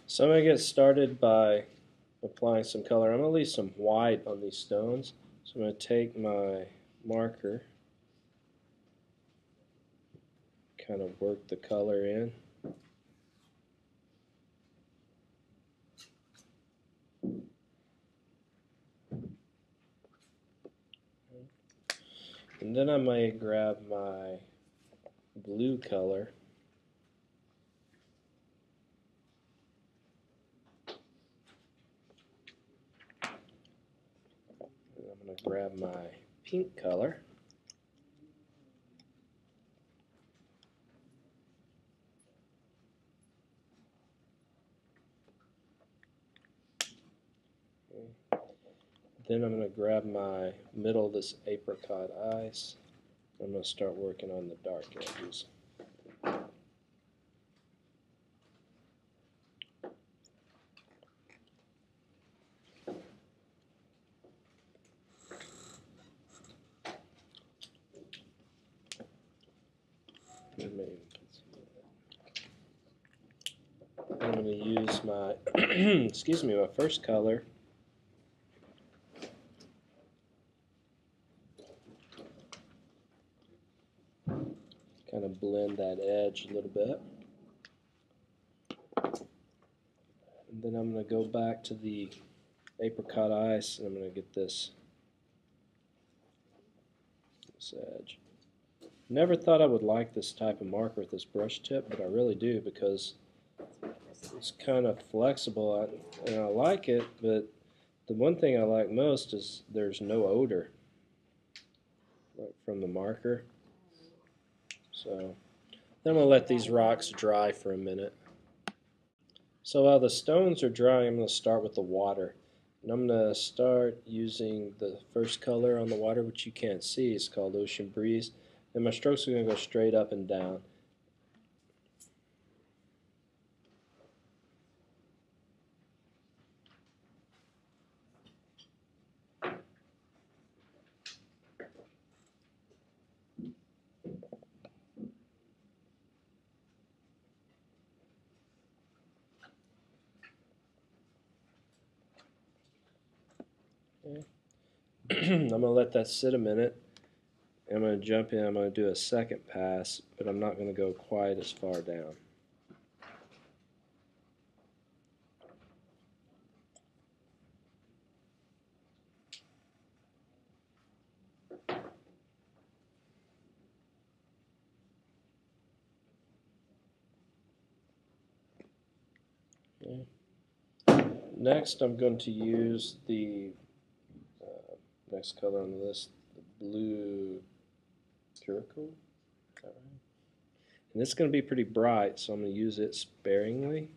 So I'm going to get started by applying some color. I'm going to leave some white on these stones. So I'm going to take my marker, kind of work the color in. And then I might grab my blue color. And I'm going to grab my pink color. Then I'm going to grab my middle of this apricot ice. I'm going to start working on the dark edges. I'm going to use my excuse me, my first color. Kind of blend that edge a little bit. And then I'm going to go back to the apricot ice and I'm going to get this edge. Never thought I would like this type of marker with this brush tip, but I really do because it's kind of flexible and I like it, but the one thing I like most is there's no odor from the marker. So then I'm going to let these rocks dry for a minute. So while the stones are drying, I'm going to start with the water. And I'm going to start using the first color on the water, which you can't see. It's called Ocean Breeze. And my strokes are going to go straight up and down. Okay. I'm going to let that sit a minute. I'm going to jump in. I'm going to do a second pass, but I'm not going to go quite as far down. Okay. Next, I'm going to use the next color on the list, the blue Curacoa. Right? And this is going to be pretty bright, so I'm going to use it sparingly.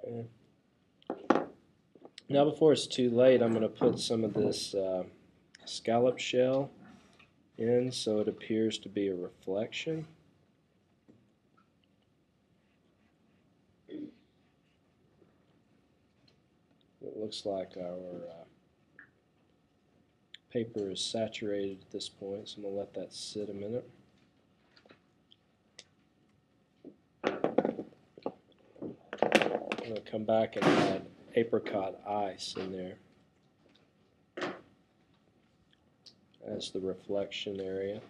Okay. Now before it's too late, I'm going to put some of this scallop shell in so it appears to be a reflection. It looks like our paper is saturated at this point, so I'm going to let that sit a minute. I'm going to come back and add apricot ice in there as the reflection area.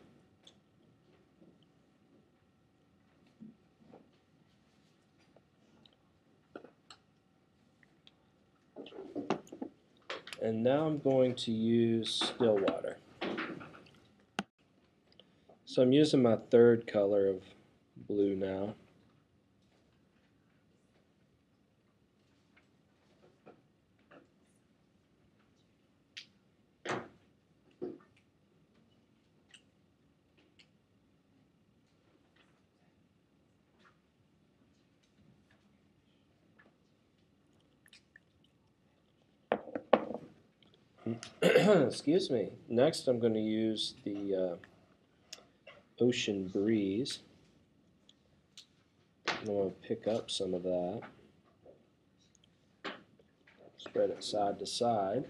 And now I'm going to use still water. So I'm using my third color of blue now. Excuse me. Next I'm going to use the ocean breeze. I'm going to pick up some of that. Spread it side to side.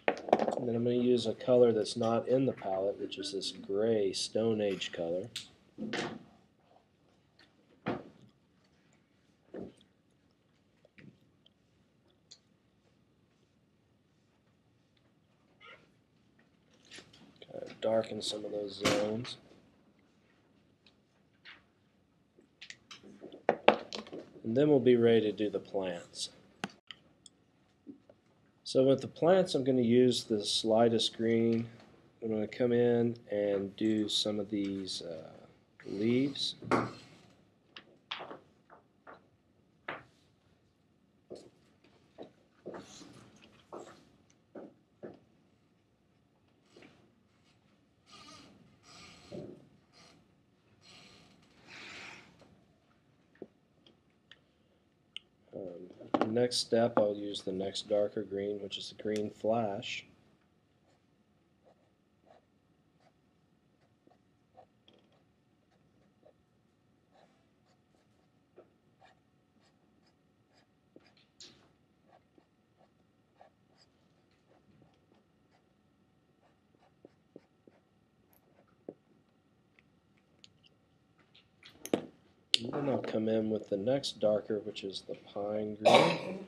And then I'm going to use a color that's not in the palette, which is this gray Stone Age color. Kind of darken some of those zones. And then we'll be ready to do the plants. So with the plants, I'm going to use this lightest green. I'm going to come in and do some of these leaves. Next step, I'll use the next darker green, which is the green flash. And then I'll come in with the next darker, which is the pine green.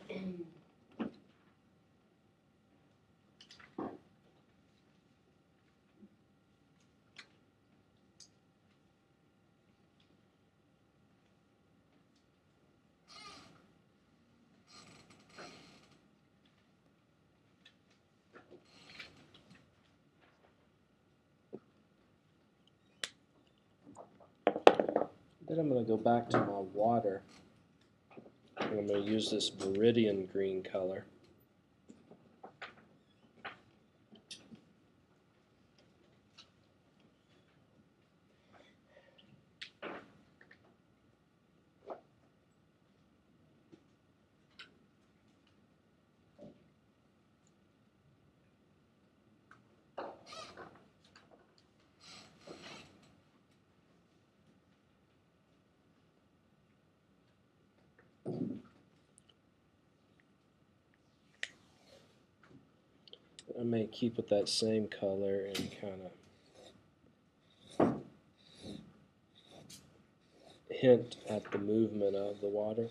Then I'm going to go back to my water. And I'm going to use this Viridian green color. I may keep with that same color and kind of hint at the movement of the water.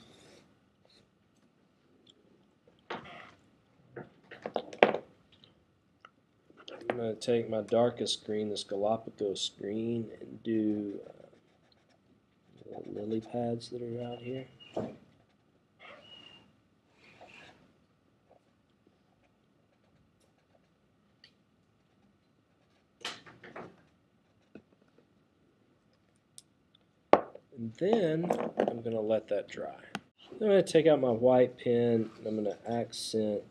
I'm going to take my darkest green, this Galapagos green, and do lily pads that are out here. And then I'm going to let that dry. I'm going to take out my white pen and I'm going to accent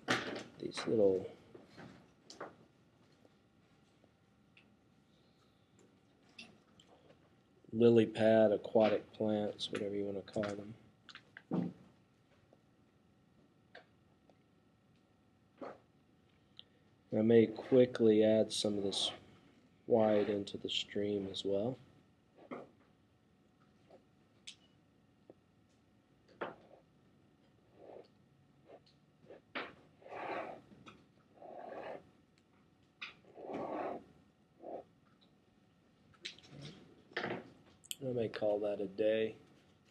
these little lily pad, aquatic plants, whatever you want to call them. I may quickly add some of this white into the stream as well. I may call that a day.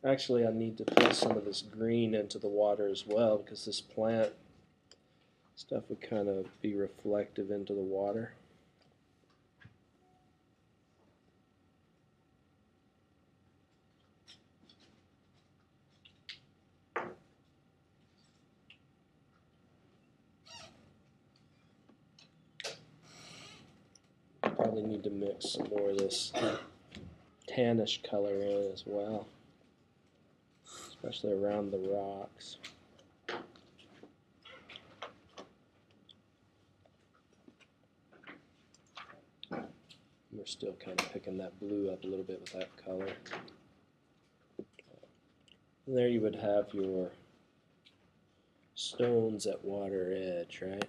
Actually, I need to put some of this green into the water as well because this plant stuff would kind of be reflective into the water. Probably need to mix some more of this tannish color in as well, especially around the rocks. We're still kind of picking that blue up a little bit with that color. And there you would have your stones at water edge, right?